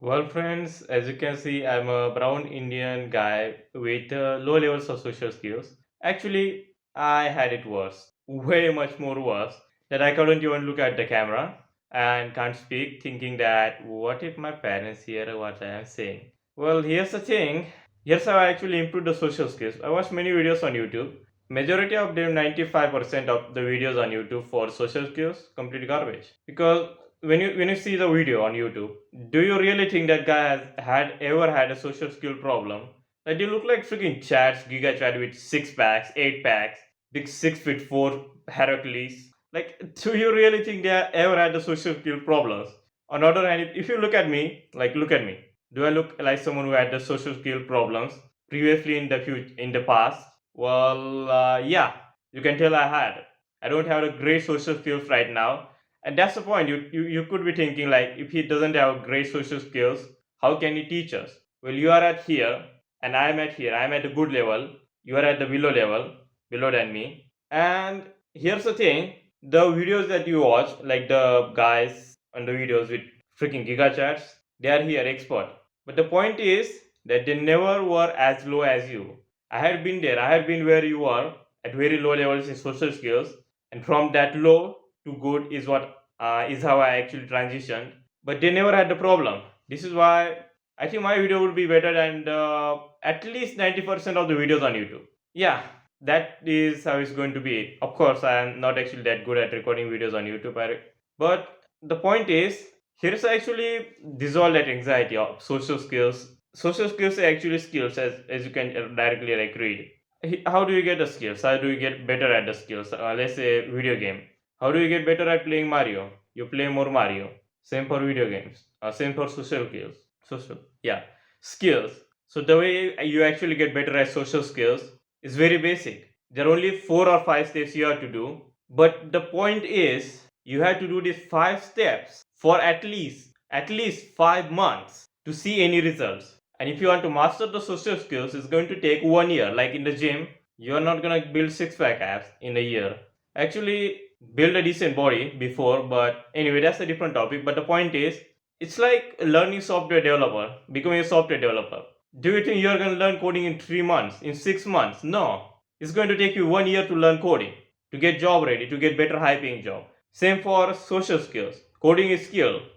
Well, friends, as you can see, I'm a brown Indian guy with low levels of social skills. Actually, I had it worse, way much more worse, that I couldn't even look at the camera and can't speak, thinking that what if my parents hear what I am saying? Well, here's the thing. Here's how I actually improved the social skills. I watched many videos on YouTube. Majority of them, 95% of the videos on YouTube for social skills, complete garbage. Because when you see the video on YouTube, do you really think that guy has ever had a social skill problem? Like they look like freaking chats, Giga Chat with 6 packs, 8 packs, big 6'4" Heracles. Like, do you really think they have ever had the social skill problems? On the other hand, if you look at me, like look at me, do I look like someone who had the social skill problems previously in the past? Well, yeah, you can tell I had. I don't have a great social skills right now, and that's the point. You could be thinking like, if he doesn't have great social skills, how can he teach us? Well, you are at here, and I'm at here. I'm at a good level. You are at the below level, below than me. And here's the thing: the videos that you watch, like the guys on the videos with freaking giga chats, they are here expert. But the point is that they never were as low as you. I had been there. I had been where you are at very low levels in social skills, and from that low to good is how I actually transitioned. But they never had the problem. This is why I think my video would be better than at least 90% of the videos on YouTube. Yeah, that is how it's going to be. Of course, I am not actually that good at recording videos on YouTube, but the point is, here's actually dissolve that anxiety of social skills. Social skills are actually skills, as you can directly like read. How do you get the skills? How do you get better at the skills? Let's say video game. How do you get better at playing Mario? You play more Mario. Same for video games. Same for social skills. Yeah, skills. So the way you actually get better at social skills is very basic. There are only 4 or 5 steps you have to do. But the point is, you have to do these 5 steps for at least 5 months to see any results. And if you want to master the social skills, it's going to take 1 year. Like in the gym, you're not gonna build six-pack abs in a year. Actually, build a decent body before, but anyway, that's a different topic. But the point is, it's like learning software developer, becoming a software developer. Do you think you're gonna learn coding in 3 months, in 6 months? No. It's going to take you 1 year to learn coding, to get job ready, to get better high paying job. Same for social skills. Coding is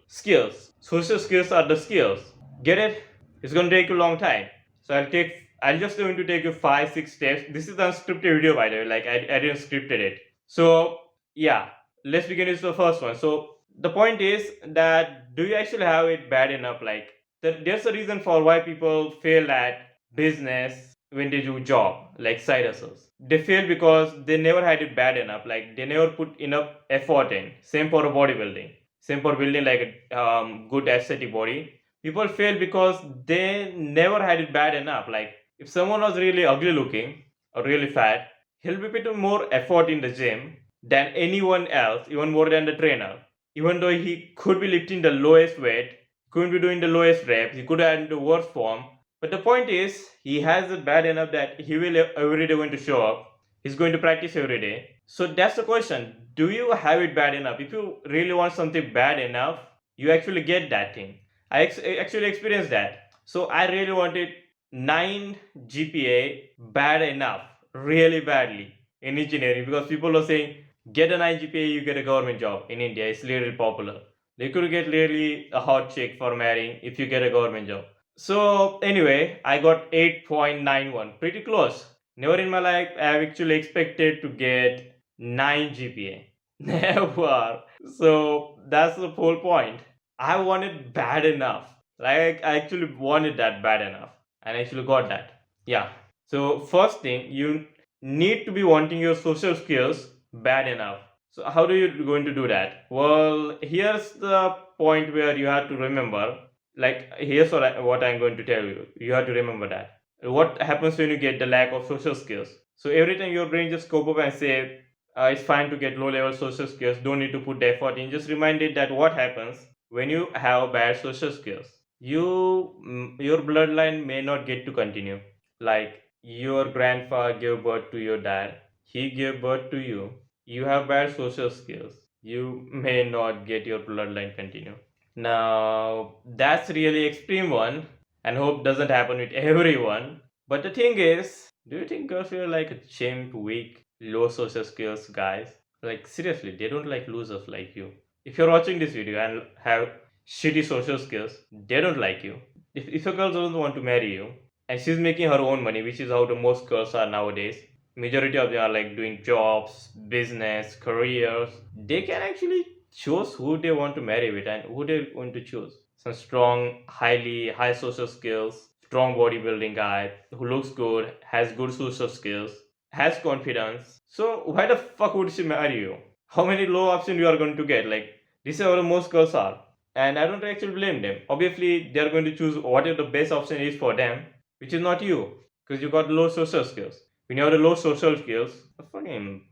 skills. Social skills are the skills. Get it? It's going to take you a long time. So I'll just going to take you 5 6 steps. This is an unscripted video, by the way. Like I didn't scripted it. So yeah, let's begin with the first one. So the point is that, do you actually have it bad enough? Like there's a reason for why people fail at business when they do job, like side hustles. They fail because they never had it bad enough. Like they never put enough effort in. Same for bodybuilding. Same for building like a good aesthetic body. People fail because they never had it bad enough. Like if someone was really ugly looking or really fat, he'll be putting more effort in the gym than anyone else, even more than the trainer. Even though he could be lifting the lowest weight, couldn't be doing the lowest reps, he could have the worst form. But the point is, he has it bad enough that he will every day going to show up. He's going to practice every day. So that's the question. Do you have it bad enough? If you really want something bad enough, you actually get that thing. I actually experienced that. So I really wanted 9 GPA bad enough, really badly in engineering, because people are saying get a 9 GPA, you get a government job in India. It's really popular. They could get really a hot chick for marrying if you get a government job. So anyway, I got 8.91, pretty close. Never in my life I have actually expected to get 9 GPA. Never. So that's the whole point. I wanted bad enough. Like I actually wanted that bad enough, and I actually got that. Yeah. So first thing, you need to be wanting your social skills bad enough. So how do you going to do that? Well, here's the point where you have to remember. Like here's what I'm going to tell you. You have to remember that. What happens when you get the lack of social skills? So every time your brain just cope up and say it's fine to get low level social skills. Don't need to put the effort in. Just reminded that what happens when you have bad social skills. Your bloodline may not get to continue. Like your grandfather gave birth to your dad. He gave birth to you. You have bad social skills. You may not get your bloodline continue. Now, that's really extreme one, and hope doesn't happen with everyone. But the thing is, do you think girls are like a chimp, weak, low social skills guys? Like seriously, they don't like losers like you. If you're watching this video and have shitty social skills, they don't like you. If a girl doesn't want to marry you, and she's making her own money, which is how the most girls are nowadays, majority of them are like doing jobs, business, careers, they can actually choose who they want to marry with and who they want to choose. Some strong, high social skills, strong bodybuilding guy who looks good, has good social skills, has confidence. So why the fuck would she marry you? How many low options you are going to get? Like this is how most girls are. And I don't actually blame them. Obviously, they are going to choose whatever the best option is for them, which is not you, because you got low social skills. When you have the low social skills, fucking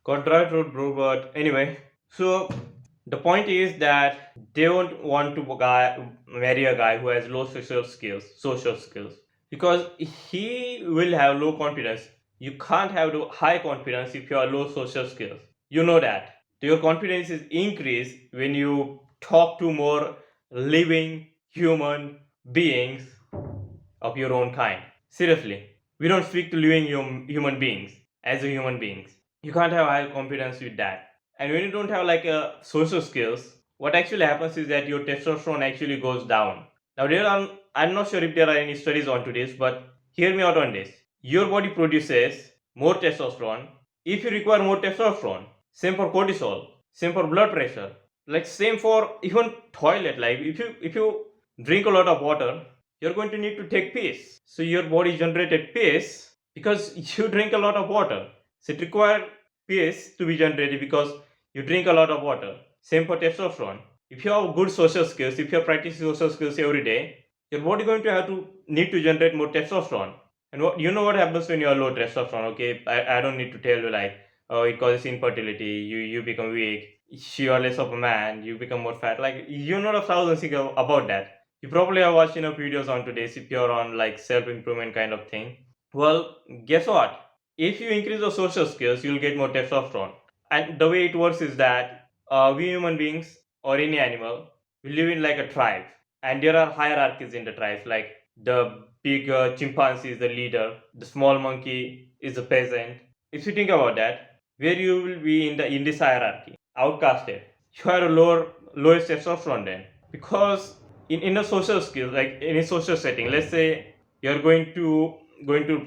got right road, bro. But anyway, so the point is that they don't want to marry a guy who has low social skills, because he will have low confidence. You can't have the high confidence if you are low social skills. You know that. Your confidence is increased when you talk to more living human beings of your own kind. Seriously, we don't speak to living human beings as a human beings. You can't have high confidence with that. And when you don't have like a social skills, what actually happens is that your testosterone actually goes down. Now I'm not sure if there are any studies onto this, but hear me out on this. Your body produces more testosterone. If you require more testosterone, same for cortisol, same for blood pressure, like same for even toilet. Like if you drink a lot of water, you're going to need to take piss. So your body generated piss because you drink a lot of water. So it requires piss to be generated because you drink a lot of water. Same for testosterone. If you have good social skills, if you're practicing social skills every day, your body going to have to need to generate more testosterone. And what you know what happens when you are low testosterone? Okay, I don't need to tell you like oh it causes infertility. You become weak. You are less of a man. You become more fat. Like you know a thousand things about that. You probably have watched enough videos on today's if you're on like self-improvement kind of thing. Well, guess what? If you increase your social skills, you'll get more testosterone. And the way it works is that we human beings or any animal, we live in like a tribe. And there are hierarchies in the tribes. Like the big chimpanzee is the leader, the small monkey is the peasant. If you think about that, where you will be in this hierarchy, outcasted, you are a lowest testosterone then. Because in a social skill, like in a social setting, let's say you're going to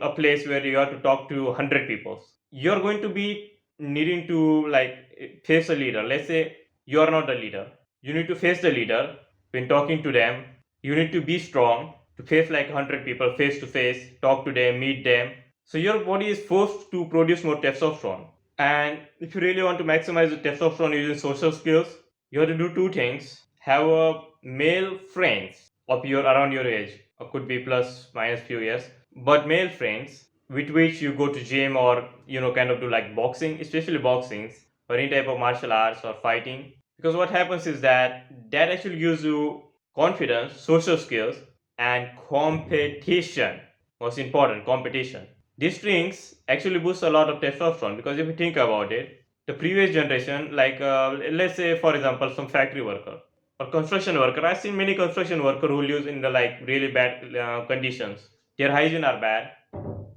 a place where you have to talk to 100 people, you're going to be needing to like face a leader. Let's say you're not the leader, you need to face the leader. When talking to them, you need to be strong to face like 100 people face to face, talk to them, meet them. So your body is forced to produce more testosterone. And if you really want to maximize the testosterone using social skills, you have to do two things. Have a male friends of your around your age, or could be plus minus few years, but male friends with which you go to gym or kind of do like boxing, especially boxing or any type of martial arts or fighting. Because what happens is that actually gives you confidence, social skills, and competition. Most important, competition. These drinks actually boost a lot of testosterone because if you think about it, the previous generation, like let's say for example, some factory worker or construction worker. I've seen many construction worker who live in the like really bad conditions. Their hygiene are bad.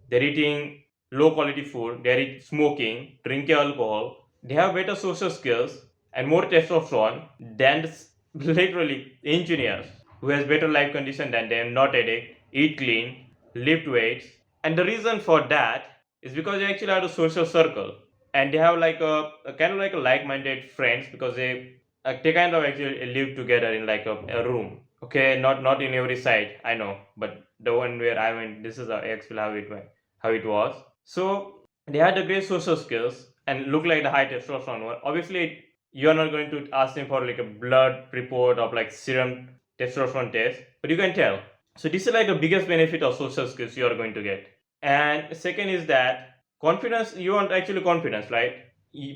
They're eating low quality food. They're smoking, drinking alcohol. They have better social skills and more testosterone than literally engineers who has better life condition than them, not addict, eat clean, lift weights. And the reason for that is because they actually have a social circle and they have like a kind of like a like-minded friends because they kind of actually live together in like a room. Okay, not in every side, I know, but the one where I went, this is actually how it went, how it was. So they had the great social skills and look like the high testosterone one. Obviously, you are not going to ask them for like a blood report of like serum testosterone test, but you can tell. So this is like the biggest benefit of social skills you are going to get. And second is that confidence. You want actually confidence, right?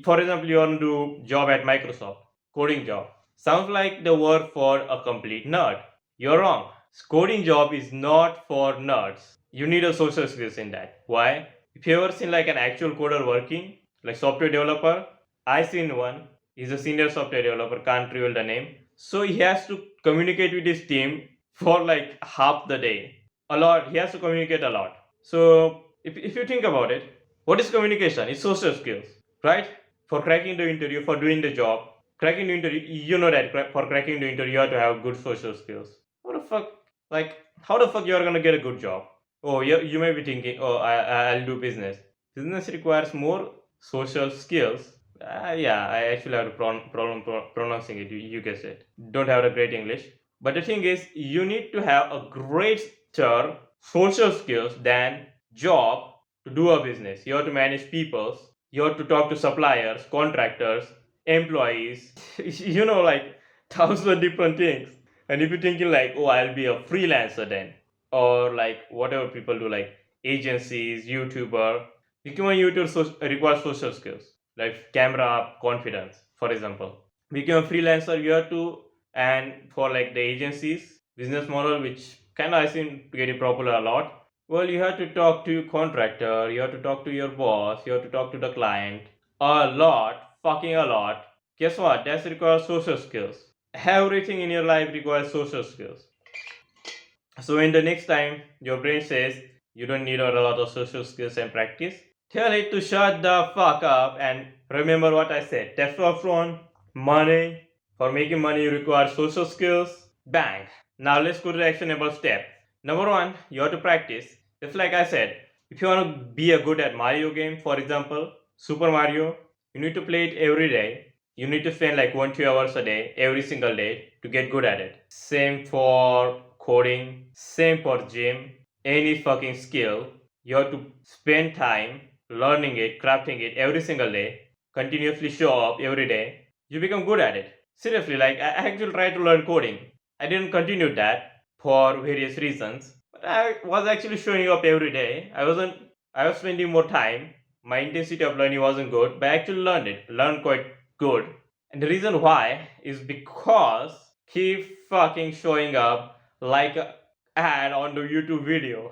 For example, you want to do job at Microsoft, coding job. Sounds like the word for a complete nerd. You're wrong. Coding job is not for nerds. You need a social skills in that. Why? If you ever seen like an actual coder working, like software developer, I seen one. He's a senior software developer, can't reveal the name. So he has to communicate with his team for like half the day. A lot. He has to communicate a lot. So if you think about it, what is communication? It's social skills, right? For cracking the interview, for doing the job, cracking the interview, you know that for cracking the interview, you have to have good social skills. How the fuck, like, how the fuck you are gonna get a good job? Oh, you may be thinking, oh, I'll do business. Business requires more social skills. Yeah, I actually have a problem pronouncing it. You guess it. Don't have a great English. But the thing is, you need to have a greater social skills than job to do a business. You have to manage people. You have to talk to suppliers, contractors, employees. Like thousands of different things. And if you're thinking like, oh, I'll be a freelancer then, or like whatever people do, like agencies, YouTuber, becoming a YouTuber requires social skills like camera confidence, for example. Become a freelancer, you have to, and for like the agencies business model, which kind of I seen getting popular a lot. Well, you have to talk to your contractor, you have to talk to your boss, you have to talk to the client a lot, fucking a lot. Guess what? That requires social skills. Everything in your life requires social skills. So when the next time your brain says you don't need a lot of social skills and practice, tell it to shut the fuck up and remember what I said. Testosterone, money. For making money you require social skills. Bang. Now let's go to the actionable step. Number one, you have to practice. Just like I said, if you want to be a good at Mario game, for example, Super Mario, you need to play it every day. You need to spend like 1-2 hours a day, every single day, to get good at it. Same for coding, same for gym, any fucking skill. You have to spend time learning it, crafting it every single day, continuously show up every day. You become good at it. Seriously, like I actually tried to learn coding. I didn't continue that for various reasons, but I was actually showing up every day. I was spending more time. My intensity of learning wasn't good, but I actually learned quite good. And the reason why is because keep fucking showing up like a ad on the YouTube video.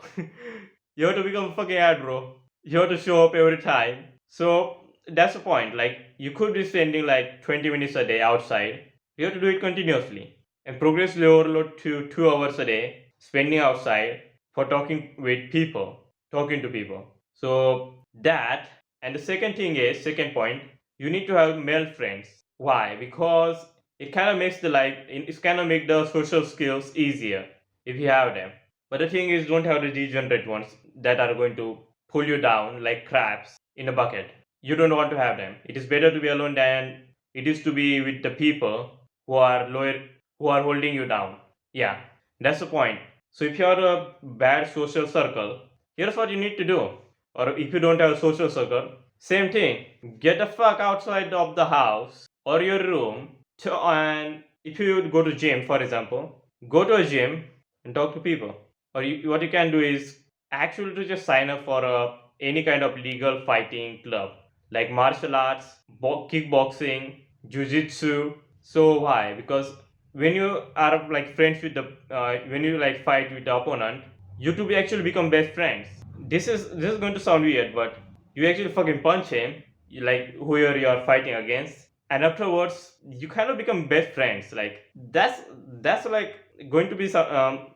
You have to become a fucking ad, bro. You have to show up every time. So that's the point. Like you could be spending like 20 minutes a day outside. You have to do it continuously and progressively overload to 2 hours a day spending outside for talking to people. So that, and the second point, you need to have male friends. Why? Because it kind of makes the life, it's kind of make the social skills easier if you have them. But the thing is, don't have the degenerate ones that are going to pull you down like crabs in a bucket. You don't want to have them. It is better to be alone than it is to be with the people who are lower, who are holding you down. Yeah, that's the point. So if you are a bad social circle, here's what you need to do. Or if you don't have a social circle, same thing. Get the fuck outside of the house or your room and if you go to gym, for example, go to a gym and talk to people. Or what you can do is actually to just sign up for any kind of legal fighting club like martial arts, kickboxing, jiu-jitsu. So why? Because when you are like friends with the when you like fight with the opponent, you two actually become best friends. This is going to sound weird, but you actually fucking punch him, like whoever you are fighting against, and afterwards you kind of become best friends. Like that's like going to be some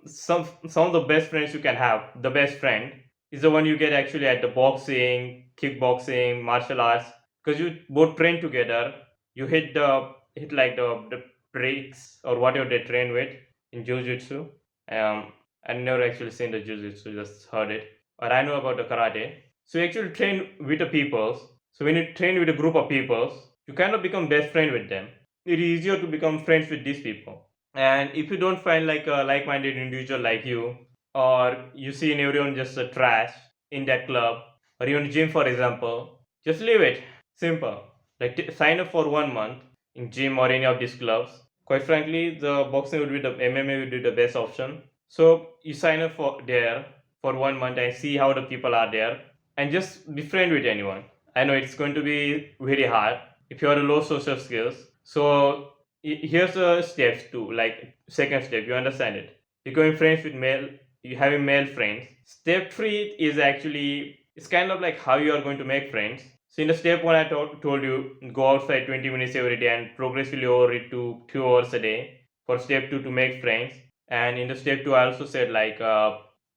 of the best friends you can have. The best friend is the one you get actually at the boxing, kickboxing, martial arts, because you both train together. You hit like the breaks or whatever they train with in jiu-jitsu. I never actually seen the jiu-jitsu, just heard it. Or I know about the karate. So you actually train with the peoples. So when you train with a group of peoples, you kind of become best friend with them. It is easier to become friends with these people. And if you don't find like a like-minded individual like you, or you see in everyone just a trash in that club, or even gym for example, just leave it. Simple. Like sign up for 1 month in gym or any of these clubs. Quite frankly, the boxing would be the MMA would be the best option. So you sign up for there for 1 month and see how the people are there, and just be friend with anyone. I know it's going to be very hard if you are low social skills. So here's the steps too. Like second step, you understand it. Becoming friends with male, you having male friends. Step three is actually it's kind of like how you are going to make friends. So in the step one, I told you go outside 20 minutes every day and progressively over it to 2 hours a day. For step 2 to make friends. And in the step 2 I also said like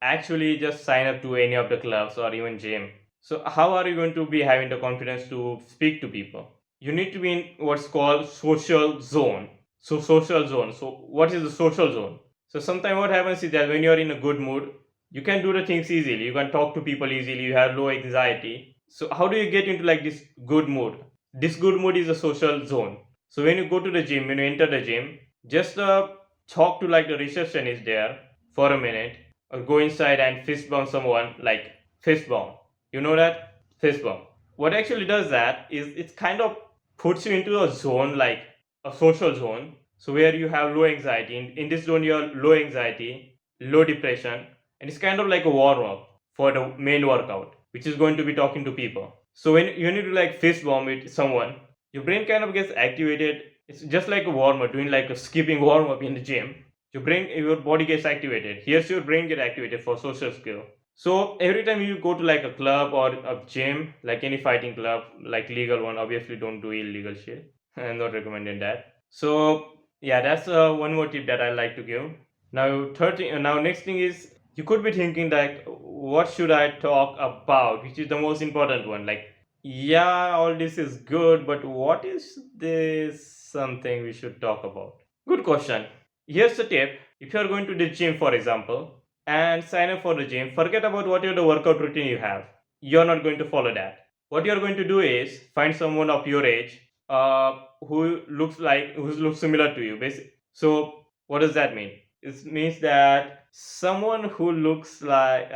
actually just sign up to any of the clubs or even gym. So how are you going to be having the confidence to speak to people? You need to be in what's called social zone. So social zone. So what is the social zone? So sometimes what happens is that when you're in a good mood, you can do the things easily. You can talk to people easily. You have low anxiety. So how do you get into like this good mood? This good mood is a social zone. So when you go to the gym, when you enter the gym, just talk to like the receptionist there for a minute, or go inside and fist bump someone, like fist bump. You know that fist bump. What actually does that is it kind of puts you into a zone, like a social zone. So where you have low anxiety. In this zone, you have low anxiety, low depression, and it's kind of like a warm up for the main workout, which is going to be talking to people. So when you need to like fist bump with someone, your brain kind of gets activated. It's just like a warm up, doing like a skipping warm up in the gym. Your body gets activated. Here's your brain get activated for social skill. So every time you go to like a club or a gym, like any fighting club, like legal one, obviously don't do illegal shit. I'm not recommending that. So yeah, that's one more tip that I like to give. Now, now next thing is you could be thinking like, what should I talk about? Which is the most important one? Like, yeah, all this is good, but what is this something we should talk about? Good question. Here's the tip. If you're going to the gym, for example, and sign up for the gym, forget about whatever the workout routine you have. You're not going to follow that. What you're going to do is find someone of your age who looks similar to you. So what does that mean? It means that someone who looks like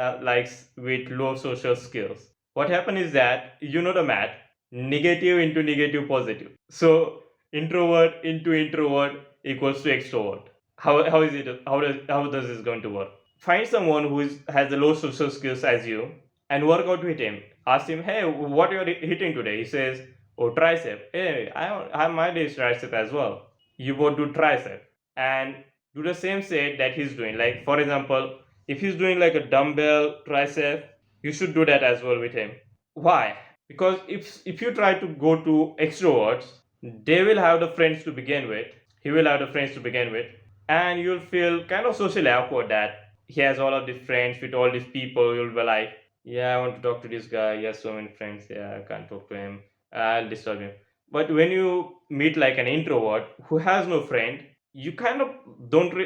with low social skills. What happens is that you know the math, negative into negative positive. So introvert into introvert equals to extrovert. How is it? How does this going to work? Find someone who has the low social skills as you and work out with him. Ask him, hey, what you're hitting today? He says, oh, tricep. Hey, I have my day's tricep as well. You both do tricep and do the same set that he's doing. Like for example, if he's doing like a dumbbell tricep, you should do that as well with him. Why? Because if you try to go to extroverts, they will have the friends to begin with. He will have the friends to begin with, and you'll feel kind of socially awkward that he has all of these friends with all these people. You'll be like, yeah, I want to talk to this guy. He has so many friends. Yeah, I can't talk to him. I'll disturb him. But when you meet like an introvert who has no friend, you kind of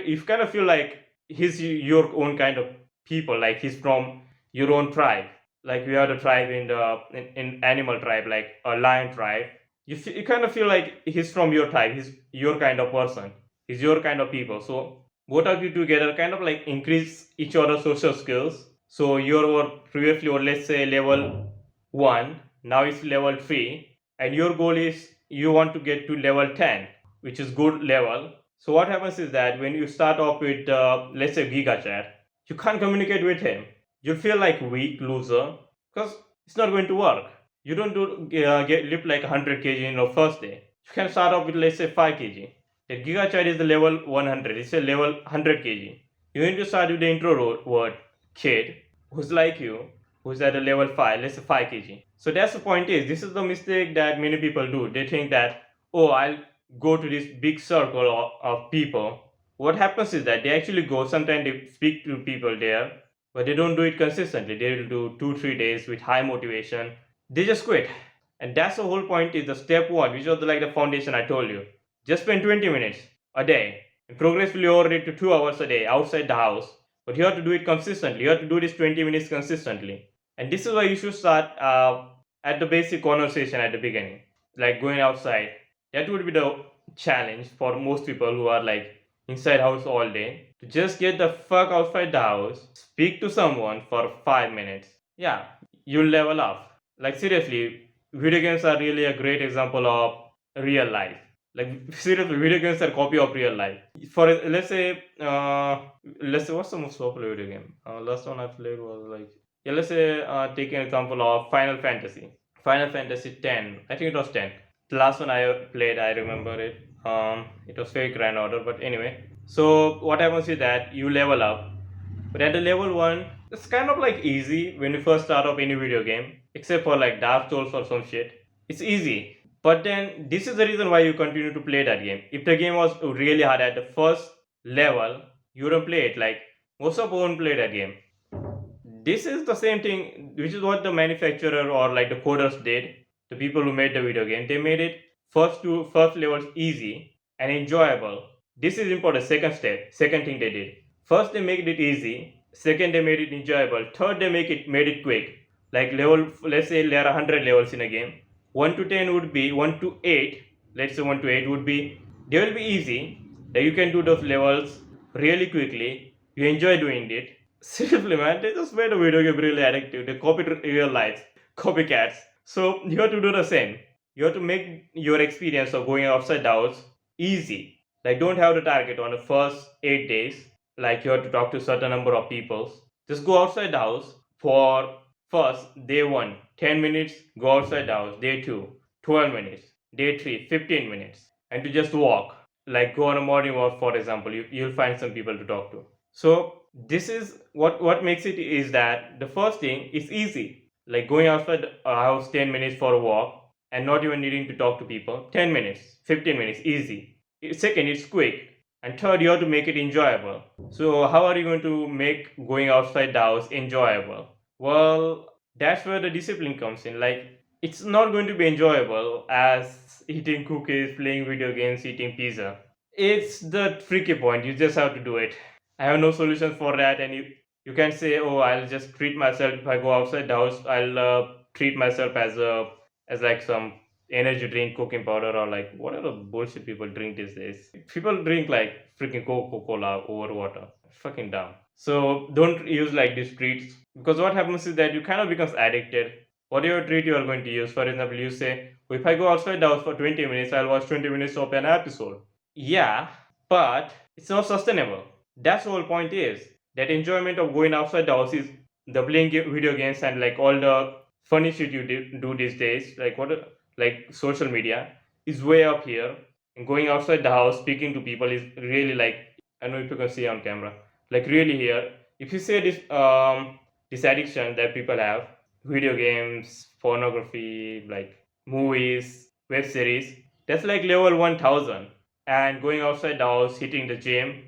you kind of feel like he's your own kind of people. Like he's from your own tribe. Like we have the tribe in animal tribe, like a lion tribe. You kind of feel like he's from your tribe. He's your kind of person. He's your kind of people. So both of you together kind of like increase each other's social skills. So you were previously, or let's say level 1, now it's level 3, and your goal is you want to get to level 10, which is good level. So what happens is that when you start off with let's say Giga Chat, you can't communicate with him. You feel like weak loser because it's not going to work. You don't get lift like 100 kg in your first day. You can start off with let's say 5 kg. The Giga Chat is the level 100. It's a level 100 kg. You need to start with the introvert kid who's like you, who's at a level 5, let's say 5 kg. So that's the point is, this is the mistake that many people do. They think that, oh, I'll go to this big circle of people. What happens is that they actually go, sometimes they speak to people there, but they don't do it consistently. They will do 2-3 days with high motivation. They just quit. And that's the whole point is the step 1, which was like the foundation I told you. Just spend 20 minutes a day and progressively over it to 2 hours a day outside the house. But you have to do it consistently. You have to do this 20 minutes consistently. And this is why you should start at the basic conversation at the beginning, like going outside. That would be the challenge for most people who are like inside house all day, to just get the fuck outside the house, speak to someone for 5 minutes. Yeah, you'll level up. Like seriously, video games are really a great example of real life. Like seriously, video games are a copy of real life. For let's say what's the most popular video game? Last one I played was like, yeah, let's say take an example of Final Fantasy. Final Fantasy 10. I think it was 10. The last one I played, I remember it. It was very grand order, but anyway. So what happens is that you level up, but at the level 1, it's kind of like easy when you first start off any video game, except for like Dark Souls or some shit. It's easy. But then this is the reason why you continue to play that game. If the game was really hard at the first level, you don't play it. Like most of won't play that game. This is the same thing, which is what the manufacturer or like the coders did. The people who made the video game, they made it first levels easy and enjoyable. This is important. Second step, second thing they did. First they made it easy. Second they made it enjoyable. Third they made it quick. Like level, let's say there are 100 levels in a game. 1 to 10 would be 1 to 8. Let's say 1 to 8 would be, they will be easy. That you can do those levels really quickly. You enjoy doing it. Seriously, man, they just made a video game really addictive. They copied real life, copycats. So you have to do the same. You have to make your experience of going outside the house easy. Like, don't have the target on the first 8 days. Like, you have to talk to a certain number of people. Just go outside the house for first day one, 10 minutes. Go outside the house. Day two, 12 minutes. Day three, 15 minutes. And to just walk. Like, go on a morning walk, for example. You'll find some people to talk to. So this is what makes it is that the first thing is easy, like going outside a house 10 minutes for a walk and not even needing to talk to people. 10 minutes, 15 minutes, easy. Second, it's quick. And third, you have to make it enjoyable. So how are you going to make going outside the house enjoyable? Well, that's where the discipline comes in. Like, it's not going to be enjoyable as eating cookies, playing video games, eating pizza. It's the tricky point. You just have to do it. I have no solutions for that, and you can say, oh, I'll just treat myself. If I go outside the house, I'll treat myself as like some energy drink, cooking powder, or like whatever bullshit people drink these days. People drink like freaking Coca-Cola over water. Fucking dumb. So don't use like these treats, because what happens is that you kind of becomes addicted. Whatever treat you are going to use, for example, you say, oh, if I go outside the house for 20 minutes, I'll watch 20 minutes of an episode. Yeah, but it's not sustainable. That's the whole point is that enjoyment of going outside the house is the playing video games and like all the funny shit you do these days, like like social media is way up here. And going outside the house, speaking to people is really like, I don't know if you can see on camera, like really here. If you say this addiction that people have, video games, pornography, like movies, web series, that's like level 1000. And going outside the house, hitting the gym,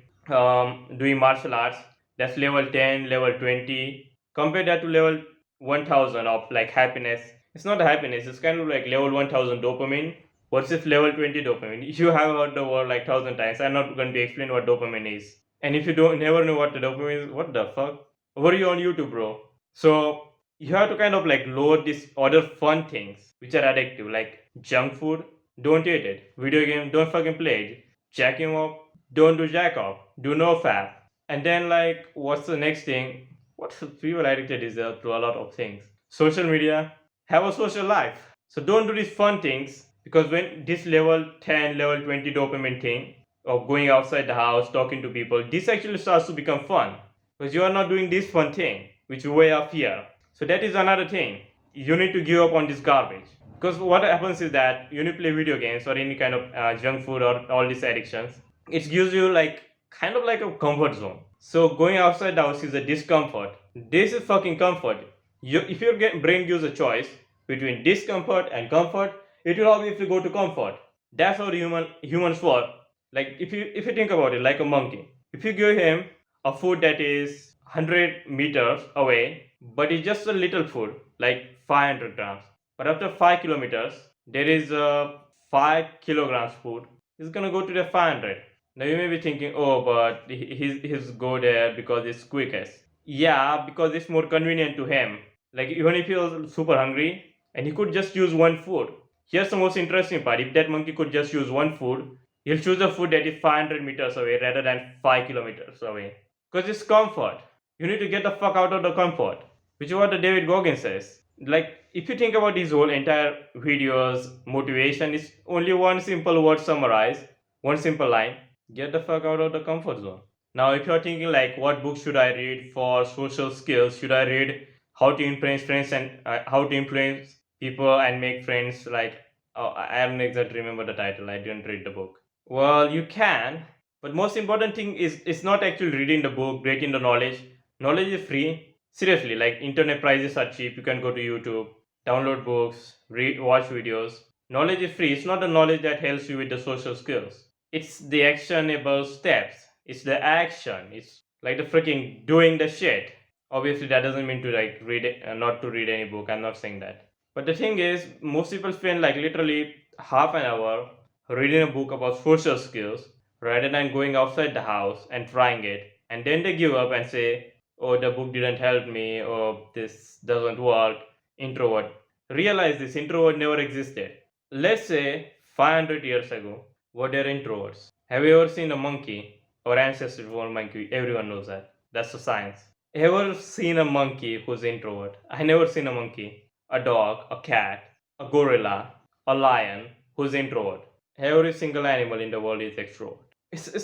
doing martial arts, that's level 10, level 20. Compare that to level 1000 of like happiness. It's not happiness, it's kind of like level 1000 dopamine versus level 20 dopamine. You have heard the word like 1000 times. I'm not going to explain what dopamine is. And if you don't never know what the dopamine is, what the fuck? Were you on YouTube, bro? So you have to kind of like load these other fun things which are addictive, like junk food. Don't eat it. Video game, don't fucking play it. Jacking off, don't do jack off. Do no fap. And then like, what's the next thing? What people addicted is to a lot of things. Social media, have a social life. So don't do these fun things, because when this level 10, level 20 dopamine thing of going outside the house, talking to people, this actually starts to become fun because you are not doing this fun thing, which is way up here. So that is another thing. You need to give up on this garbage. Because what happens is that you need to play video games or any kind of junk food or all these addictions. It gives you like kind of like a comfort zone. So going outside the house is a discomfort. This is fucking comfort. If your brain gives a choice between discomfort and comfort, it will obviously go to comfort. That's how humans work. Like if you think about it, like a monkey. If you give him a food that is 100 meters away, but it's just a little food, like 500 grams. But after 5 kilometers, there is a 5 kilograms food. It's gonna go to the 500. Now you may be thinking, oh, but he's go there because it's quickest. Yeah, because it's more convenient to him. Like even if he was super hungry and he could just use one food. Here's the most interesting part. If that monkey could just use one food, he'll choose a food that is 500 meters away rather than 5 kilometers away. Because it's comfort. You need to get the fuck out of the comfort. Which is what the David Goggins says. Like, if you think about his whole entire videos, motivation is only one simple word summarized, one simple line: get the fuck out of the comfort zone. Now, if you're thinking like, what book should I read for social skills? Should I read how to influence friends and how to influence people and make friends? Like, oh, I don't exactly remember the title. I didn't read the book. Well, you can, but most important thing is it's not actually reading the book, getting the knowledge. Knowledge is free. Seriously, like internet prices are cheap. You can go to YouTube, download books, read, watch videos. Knowledge is free. It's not the knowledge that helps you with the social skills. It's the actionable steps. It's the action. It's like the freaking doing the shit. Obviously, that doesn't mean to like read it, not to read any book. I'm not saying that. But the thing is, most people spend like literally half an hour reading a book about social skills rather than going outside the house and trying it. And then they give up and say, oh, the book didn't help me, or this doesn't work. Introvert. Realize this introvert never existed. Let's say 500 years ago, were there introverts? Have you ever seen a monkey or ancestors were a monkey? Everyone knows that. That's the science. Ever seen a monkey who's introvert? I never seen a monkey, a dog, a cat, a gorilla, a lion who's introvert. Every single animal in the world is extrovert.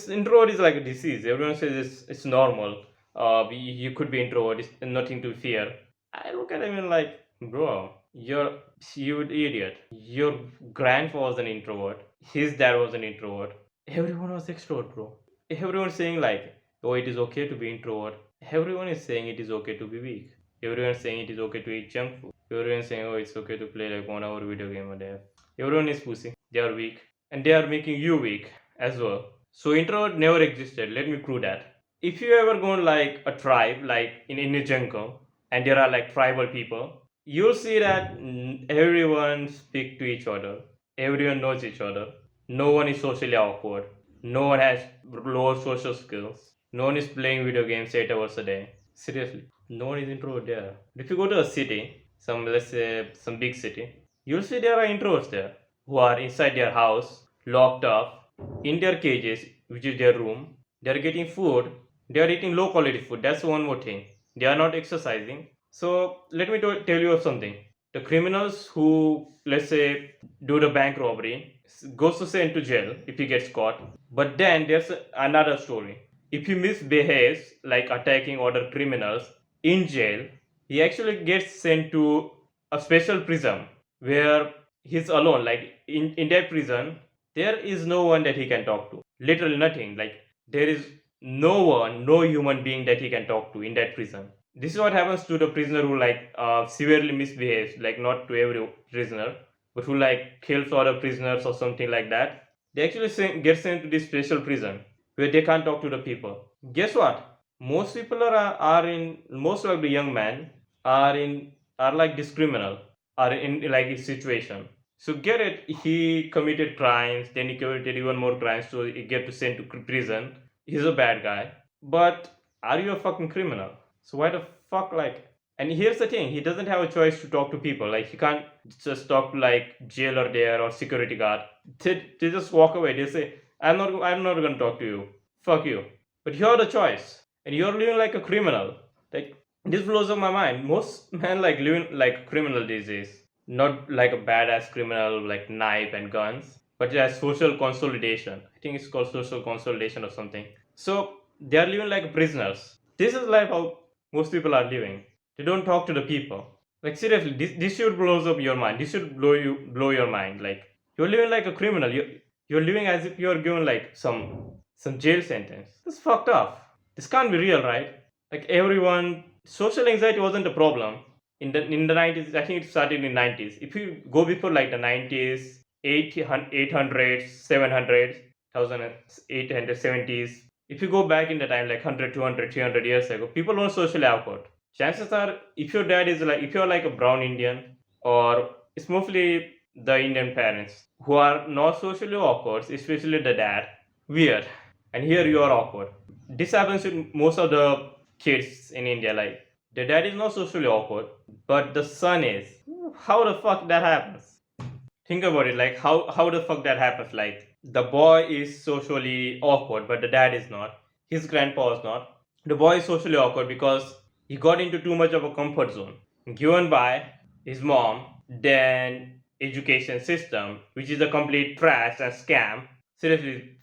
Introvert is like a disease. Everyone says it's normal. You could be introvert. It's nothing to fear. I look at him like, bro, you idiot. Your grandpa was an introvert. His dad was an introvert. Everyone was extrovert, bro. Everyone saying like, oh, it is okay to be introvert. Everyone is saying it is okay to be weak. Everyone is saying it is okay to eat junk food. Everyone is saying, oh, it's okay to play like 1 hour video game a day. Everyone is pussy. They are weak. And they are making you weak as well. So introvert never existed. Let me prove that. If you ever go like a tribe, like in a jungle, and there are like tribal people, you'll see that everyone speak to each other. Everyone knows each other. No one is socially awkward. No one has low social skills. No one is playing video games 8 hours a day. Seriously, no one is introvert there. If you go to a city, let's say some big city, you'll see there are introverts there who are inside their house, locked up, in their cages, which is their room. They are getting food. They are eating low quality food. That's one more thing. They are not exercising. So let me tell you of something. The criminals who, let's say, do the bank robbery goes to sent to jail if he gets caught. But then there's another story. If he misbehaves, like attacking other criminals in jail, he actually gets sent to a special prison where he's alone. Like in that prison, there is no one that he can talk to. Literally nothing. Like there is no one, no human being that he can talk to in that prison. This is what happens to the prisoner who like severely misbehaves, like not to every prisoner, but who like kills other prisoners or something like that. They actually get sent to this special prison where they can't talk to the people. Guess what? Most people are in most of the young men are like this criminal, are in like this situation. So get it, he committed crimes, then he committed even more crimes, so he get to sent to prison. He's a bad guy. But are you a fucking criminal? So why the fuck like? And here's the thing: he doesn't have a choice to talk to people. Like he can't just talk to like jailer there or security guard. They just walk away. They say, I'm not gonna talk to you. Fuck you." But you have the choice, and you're living like a criminal. Like this blows up my mind. Most men like living like a criminal these days. Not like a badass criminal like knife and guns, but as social consolidation. I think it's called social consolidation or something. So they are living like prisoners. This is like how most people are living. They don't talk to the people. Like seriously, this should blows up your mind. This should blow your mind. Like you're living like a criminal. You're living as if you're given like some jail sentence. This is fucked up. This can't be real, right? Like everyone, social anxiety wasn't a problem in the 90s. I think it started in 90s. If you go before like the 90s, 800s, 700s, 1870s, if you go back in the time like 100, 200, 300 years ago, people were socially awkward. Chances are, if your dad is like, if you're like a brown Indian, or it's mostly the Indian parents who are not socially awkward, especially the dad, weird. And here you are awkward. This happens with most of the kids in India. Like, the dad is not socially awkward, but the son is. How the fuck that happens? Think about it. Like, how the fuck that happens? Like, the boy is socially awkward, but the dad is not. His grandpa is not. The boy is socially awkward because he got into too much of a comfort zone given by his mom, then education system, which is a complete trash and scam. Seriously,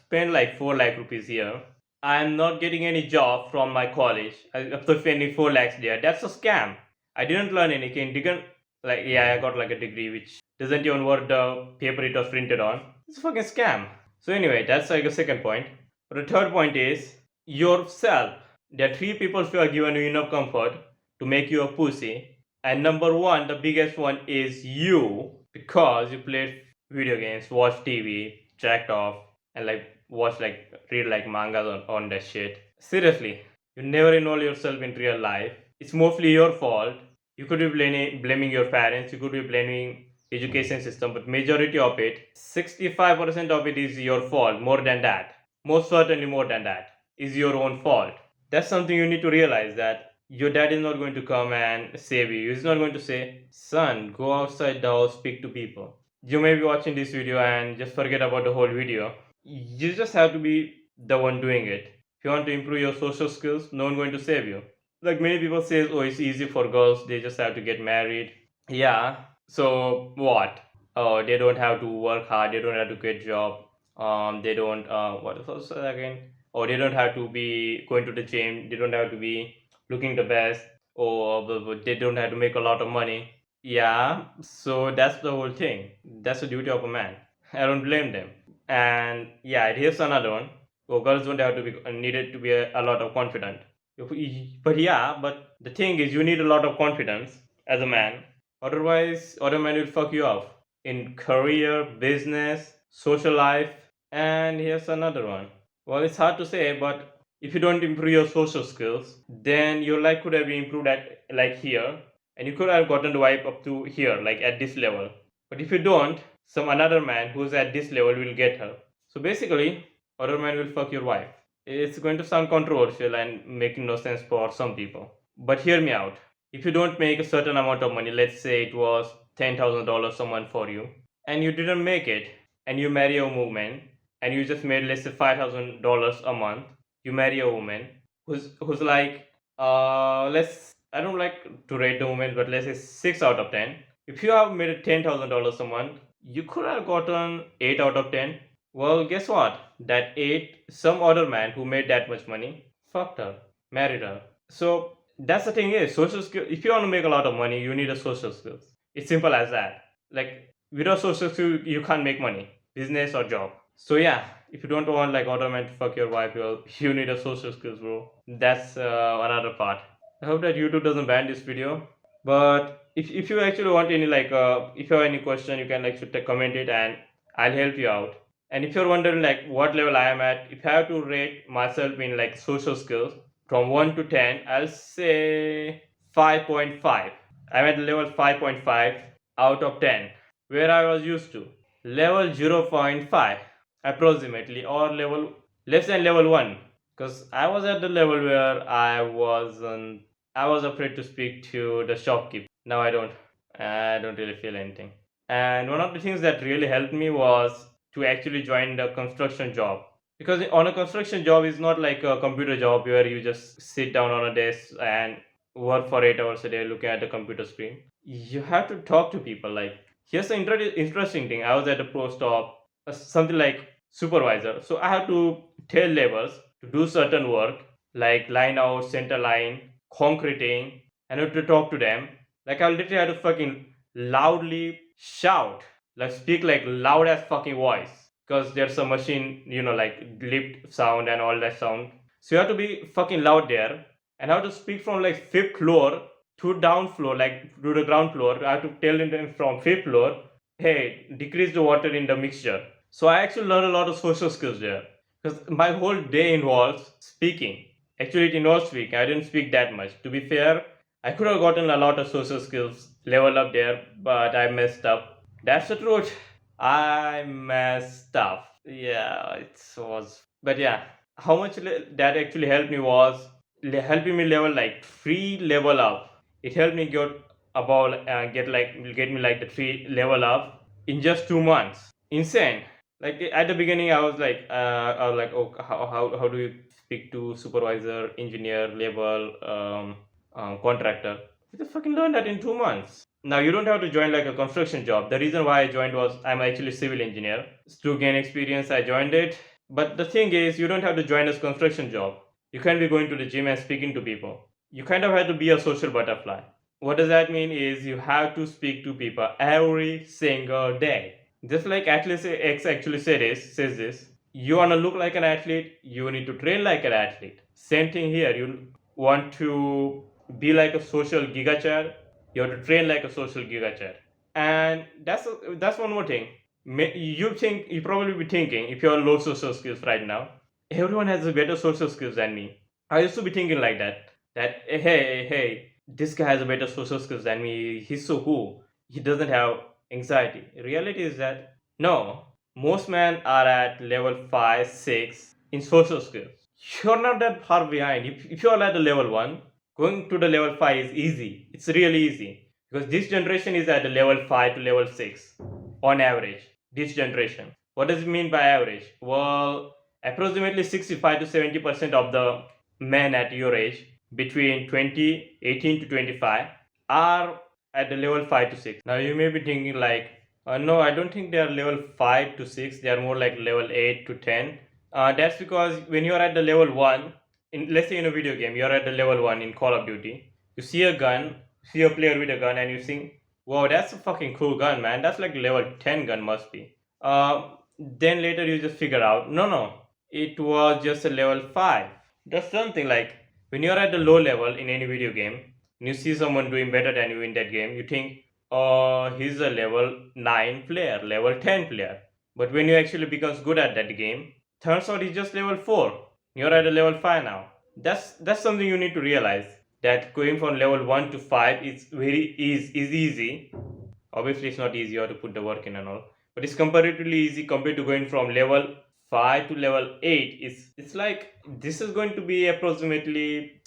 spend like 4 lakh rupees here. I'm not getting any job from my college. After spending 4 lakhs there, that's a scam. I didn't learn anything. Didn't like yeah, I got like a degree which doesn't even worth the paper it was printed on. It's a fucking scam. So anyway, that's like a second point. But the third point is yourself. There are 3 people who are given you enough comfort to make you a pussy. And number one, the biggest one is you. because you played video games, watch TV, jacked off, and like watch like read like mangas on that shit. Seriously, you never involve yourself in real life. It's mostly your fault. You could be blaming your parents, you could be blaming education system, but majority of it, 65% of it is your fault. More than that, most certainly more than that, is your own fault. That's something you need to realize, that your dad is not going to come and save you. He's not going to say, son, go outside the house, speak to people. You may be watching this video and just forget about the whole video. You just have to be the one doing it. If you want to improve your social skills, no one going to save you. Like many people say, oh, it's easy for girls, they just have to get married. Yeah, so what? Oh, they don't have to work hard, they don't have to get job. They don't what was that again? Or they don't have to be going to the gym, they don't have to be looking the best, or they don't have to make a lot of money. Yeah, so that's the whole thing. That's the duty of a man. I don't blame them. And yeah, here's another one. Oh, girls don't have to be needed to be a lot of confident. But yeah, but the thing is, you need a lot of confidence as a man. Otherwise, other men will fuck you off in career, business, social life. And here's another one. Well, it's hard to say, but if you don't improve your social skills, then your life could have been improved at like here, and you could have gotten the wife up to here, like at this level. But if you don't, some another man who's at this level will get her. So basically, other man will fuck your wife. It's going to sound controversial and making no sense for some people. But hear me out. If you don't make a certain amount of money, let's say it was $10,000 a month for you, and you didn't make it, and you marry a woman, and you just made let's say $5,000 a month, you marry a woman who's like let's I don't like to rate the woman, but let's say 6 out of 10. If you have made $10,000 a month, you could have gotten 8 out of 10. Well, guess what? That eight, some other man who made that much money fucked her, married her. So that's the thing is social skill. If you want to make a lot of money, you need a social skills. It's simple as that. Like without social skills, you can't make money, business or job. So yeah, if you don't want like other man to fuck your wife, you need a social skills, bro. That's another part. I hope that YouTube doesn't ban this video. But if you actually want any like if you have any question, you can like should comment it and I'll help you out. And if you're wondering like what level I am at, if I have to rate myself in like social skills from 1 to 10, I'll say 5.5. I'm at level 5.5 out of 10, where I was used to level 0.5 approximately, or level less than level 1, because I was at the level where I was afraid to speak to the shopkeeper. Now I don't really feel anything. And one of the things that really helped me was to actually join the construction job, because on a construction job is not like a computer job where you just sit down on a desk and work for 8 hours a day looking at the computer screen. You have to talk to people. Like here's the interesting thing. I was at a post of something like supervisor, so I have to tell laborers to do certain work like line out, center line, concreting, and I have to talk to them. Like I literally had to fucking loudly shout, like speak like loud as fucking voice, because there's a machine, like lift sound and all that sound. So you have to be fucking loud there, and I have to speak from like fifth floor to down floor, like to the ground floor. I have to tell them from fifth floor, hey, decrease the water in the mixture. So I actually learned a lot of social skills there, because my whole day involves speaking. Actually, it involves speaking. I didn't speak that much. To be fair, I could have gotten a lot of social skills level up there, but I messed up. That's the truth. I messed up. Yeah, it was. But yeah, how much that actually helped me was helping me level like three level up. It helped me get me like the three level up in just 2 months. Insane. Like at the beginning, I was like, oh, how do you speak to supervisor, engineer, labor, contractor? I just fucking learned that in 2 months. Now you don't have to join like a construction job. The reason why I joined was I'm actually civil engineer. To gain experience, I joined it. But the thing is, you don't have to join a construction job. You can't be going to the gym and speaking to people. You kind of have to be a social butterfly. What does that mean is you have to speak to people every single day. Just like Athlete X actually says this, you want to look like an athlete, you need to train like an athlete. Same thing here. You want to be like a social gigachad, you have to train like a social gigachad. And that's one more thing. You probably be thinking, if you are low social skills right now, everyone has a better social skills than me. I used to be thinking like that. That hey, this guy has a better social skills than me. He's so cool. He doesn't have anxiety. Reality is that no, most men are at level 5, 6 in social skills. You're not that far behind. If you are at the level 1, going to the level 5 is easy. It's really easy because this generation is at the level 5 to level 6 on average. This generation. What does it mean by average? Well, approximately 65 to 70% of the men at your age between 18 to 25 are at the level 5 to 6. Now you may be thinking like, no, I don't think they are level 5 to 6. They are more like level 8 to 10. That's because when you're at the level 1, let's say in a video game, you're at the level 1 in Call of Duty, you see a gun, see a player with a gun, and you think, wow, that's a fucking cool gun, man. That's like level 10 gun must be. Then later you just figure out, no, it was just a level 5. That's something like when you're at the low level in any video game, and you see someone doing better than you in that game, you think, oh, he's a level 9 player, level 10 player. But when you actually becomes good at that game, turns out he's just level 4. You're at a level 5 now. That's something you need to realize, that going from level 1 to 5 is easy. Obviously it's not easy, you have to put the work in and all, but it's comparatively easy compared to going from level 5 to level 8. It's like this is going to be approximately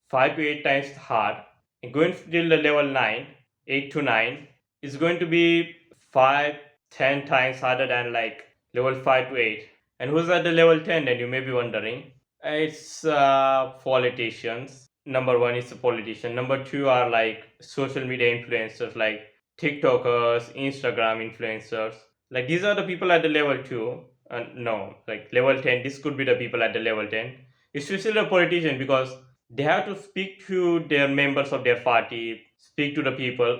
5 to 8 times hard, and going till the level 9, 8 to 9 is going to be 5-10 times harder than like level 5 to 8. And who's at the level 10 then, you may be wondering? It's politicians. Number one is a politician. Number two are like social media influencers like TikTokers, Instagram influencers. Like these are the people at the level 2. No, like level 10. This could be the people at the level 10. Especially the politician, because they have to speak to their members of their party, speak to the people.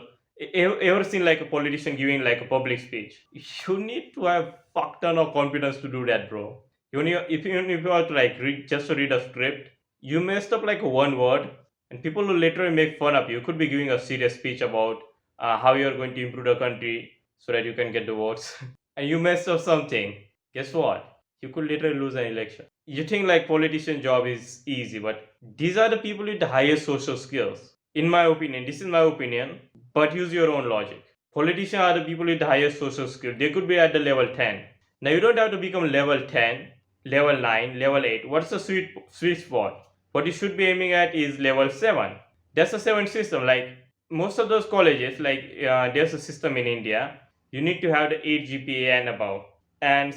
Ever seen like a politician giving like a public speech? You need to have fuck ton of confidence to do that, bro. Even if you are to like just to read a script, you messed up like one word, and people will literally make fun of you. You could be giving a serious speech about how you are going to improve the country so that you can get the votes, and you messed up something. Guess what? You could literally lose an election. You think like politician job is easy, but these are the people with the highest social skills. In my opinion, this is my opinion, but use your own logic. Politicians are the people with the highest social skill. They could be at the level 10. Now you don't have to become level 10, level 9, level 8. What's the sweet spot? What you should be aiming at is level 7. That's a 7 system. Like most of those colleges, like there's a system in India. You need to have the 8 GPA and above. And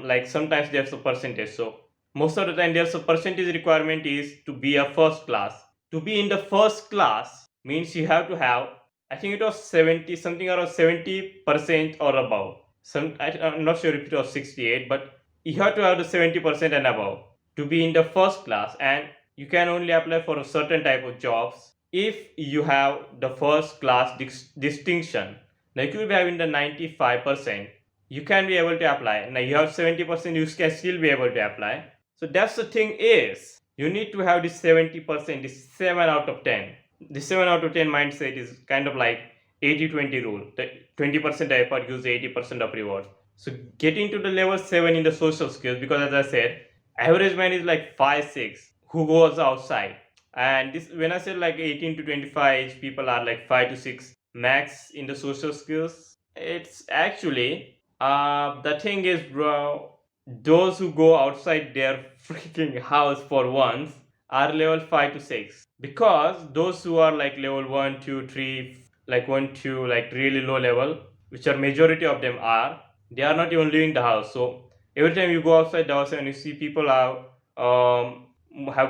like sometimes there's a percentage. So most of the time there's a percentage requirement is to be a first class. To be in the first class means you have to have, I think it was 70 something, around 70% or above. I'm not sure if it was 68, but you have to have the 70% and above to be in the first class, and you can only apply for a certain type of jobs if you have the first class distinction. Now if you be having the 95%, you can be able to apply. Now you have 70%, you can still be able to apply. So that's the thing is, you need to have this 70%, this 7 out of 10. The 7 out of 10 mindset is kind of like 80-20 rule. The 20% effort gives 80% of reward. So getting to the level 7 in the social skills, because as I said, average man is like 5-6 who goes outside. And this, when I said like 18 to 25 age people are like 5 to 6 max in the social skills, it's actually the thing is, bro, those who go outside their freaking house for once are level 5 to 6, because those who are like level 1 2 3, like 1 2, like really low level, which are majority of them are, they are not even leaving the house. So every time you go outside the house and you see people have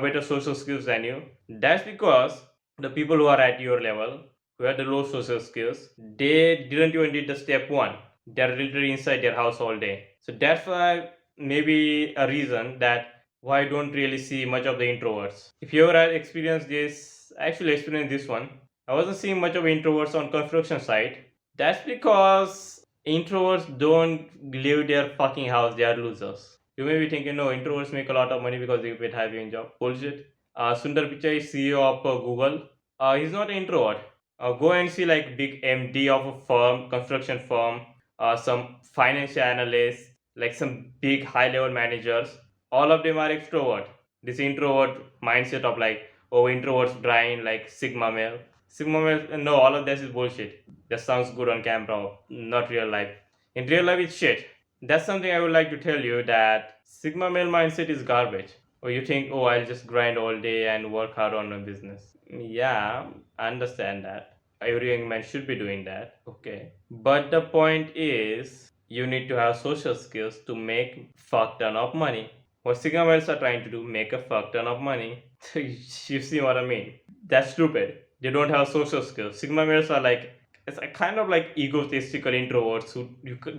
better social skills than you, that's because the people who are at your level, who have the low social skills, they didn't even did the step 1. They're literally inside their house all day. So that's why maybe a reason that why I don't really see much of the introverts. If you ever had experienced this, actually experienced this one, I wasn't seeing much of introverts on construction site. That's because introverts don't leave their fucking house. They are losers. You may be thinking, no, introverts make a lot of money because they get high paying job. Bullshit. Sundar Pichai is CEO of Google. He's not an introvert. Go and see like big MD of a firm, construction firm, some financial analysts, like some big high level managers. All of them are extrovert. This introvert mindset of like, oh, introverts drying like Sigma male. Sigma male, no, all of this is bullshit. That sounds good on camera, not real life. In real life, it's shit. That's something I would like to tell you, that Sigma male mindset is garbage. Or you think, oh, I'll just grind all day and work hard on my business. Yeah, I understand that. Every young man should be doing that. Okay. But the point is, you need to have social skills to make fuck ton of money. What Sigma males are trying to do, make a fuck ton of money. You see what I mean? That's stupid. They don't have social skills. Sigma males are like, it's a kind of like egotistical introverts who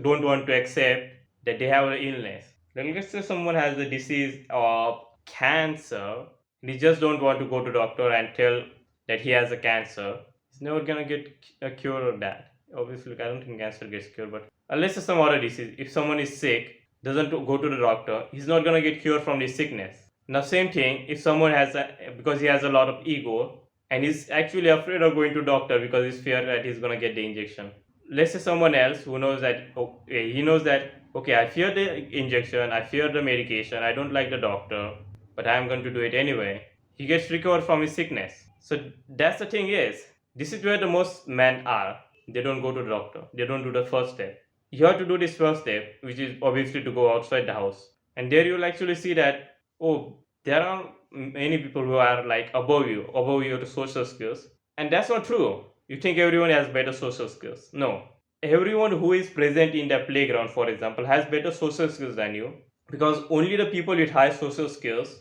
don't want to accept that they have an illness. Like, let's say someone has a disease of cancer, and he just don't want to go to doctor and tell that he has a cancer. He's never gonna get a cure of that. Obviously, I don't think cancer gets cured, but unless it's some other disease, if someone is sick, doesn't go to the doctor, he's not gonna get cured from the sickness. Now, same thing, if someone has because he has a lot of ego and he's actually afraid of going to doctor because he's fear that he's gonna get the injection. Let's say someone else who knows that, okay, he knows that, okay, I fear the injection, I fear the medication, I don't like the doctor, but I'm going to do it anyway. He gets recovered from his sickness. So that's the thing is, this is where the most men are. They don't go to the doctor. They don't do the first step. You have to do this first step, which is obviously to go outside the house. And there you'll actually see that, oh, there are many people who are like above you to social skills. And that's not true. You think everyone has better social skills. No. Everyone who is present in the playground, for example, has better social skills than you, because only the people with high social skills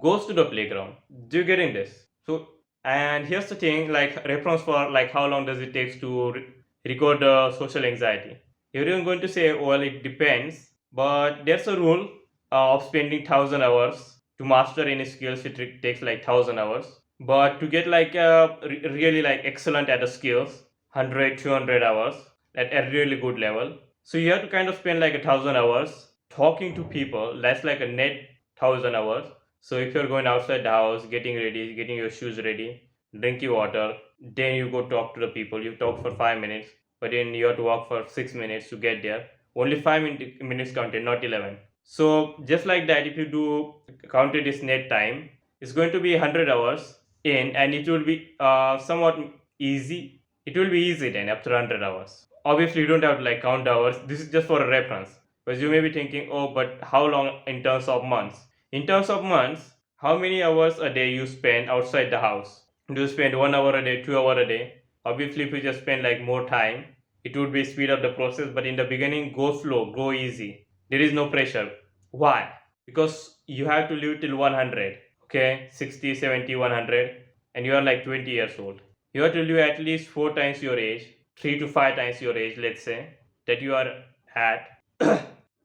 goes to the playground. Do you getting this? So, and here's the thing, like reference for like how long does it take to record social anxiety. Everyone going to say, well, it depends, but there's a rule of spending 1,000 hours to master any skills. It takes like 1,000 hours, but to get like really like excellent at the skills, 100 200 hours at a really good level. So you have to kind of spend like 1,000 hours talking to people. That's like a net 1,000 hours. So if you're going outside the house, getting ready, getting your shoes ready, drinking water, then you go talk to the people. You talk for 5 minutes, but then you have to walk for 6 minutes to get there. Only 5 minutes counted, not 11. So just like that, if you do counted this net time, it's going to be 100 hours in, and it will be somewhat easy. It will be easy then after 100 hours. Obviously, you don't have to like count hours. This is just for a reference. Because you may be thinking, oh, but how long in terms of months? In terms of months, how many hours a day you spend outside the house? Do you spend 1 hour a day, 2 hour a day? Obviously, if you just spend like more time, it would be speed up the process. But in the beginning, go slow, go easy. There is no pressure. Why? Because you have to live till 100. Okay, 60, 70, 100, and you are like 20 years old. You have to live at least 4 times your age, 3 to 5 times your age, let's say, that you are at.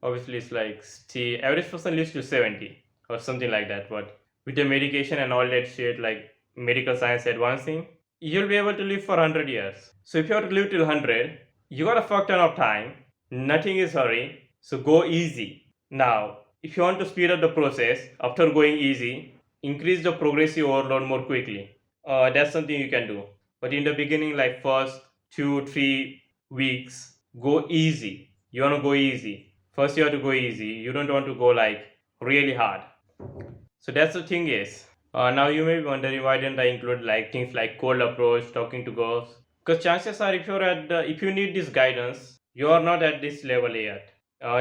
Obviously, it's like the average person lives to 70 or something like that. But with the medication and all that shit, like medical science advancing, you'll be able to live for 100 years. So if you have to live till 100, you got a fuck ton of time. Nothing is hurry. So go easy. Now, if you want to speed up the process after going easy, increase the progressive overload more quickly. That's something you can do. But in the beginning, like first 2 3 weeks, go easy. You want to go easy. First, you have to go easy. You don't want to go like really hard. So that's the thing is. Now you may be wondering, why didn't I include like things like cold approach, talking to girls? Because chances are, if you need this guidance, you are not at this level yet.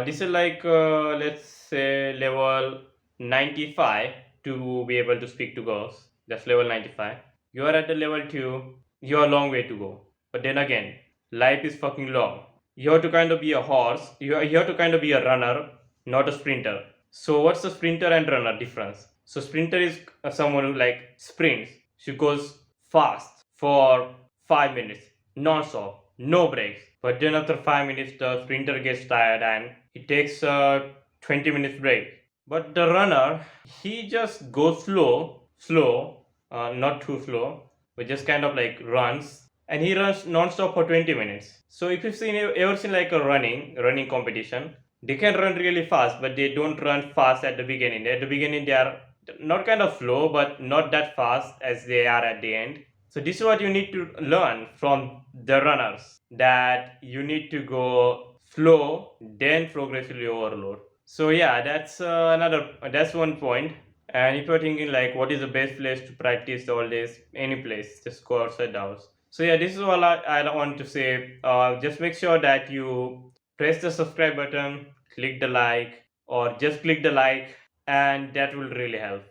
This is like let's say level 95 to be able to speak to girls. That's level 95. You are at the level 2. You are a long way to go. But then again, life is fucking long. You have to kind of be a horse. You have to kind of be a runner, not a sprinter. So what's the sprinter and runner difference? So sprinter is someone who like sprints. She goes fast for 5 minutes, non-stop, no breaks. But then after 5 minutes, the sprinter gets tired and he takes a 20 minutes break. But the runner, he just goes slow, not too slow, but just kind of like runs, and he runs non-stop for 20 minutes. So if you've ever seen like a running competition, they can run really fast, but they don't run fast at the beginning. At the beginning, they are not kind of slow, but not that fast as they are at the end. So this is what you need to learn from the runners, that you need to go slow, then progressively overload. So yeah, that's one point. And if you're thinking like what is the best place to practice all this, any place, just go outside the house. So yeah, this is all I want to say. Just make sure that you press the subscribe button, click the like, or just click the like, and that will really help.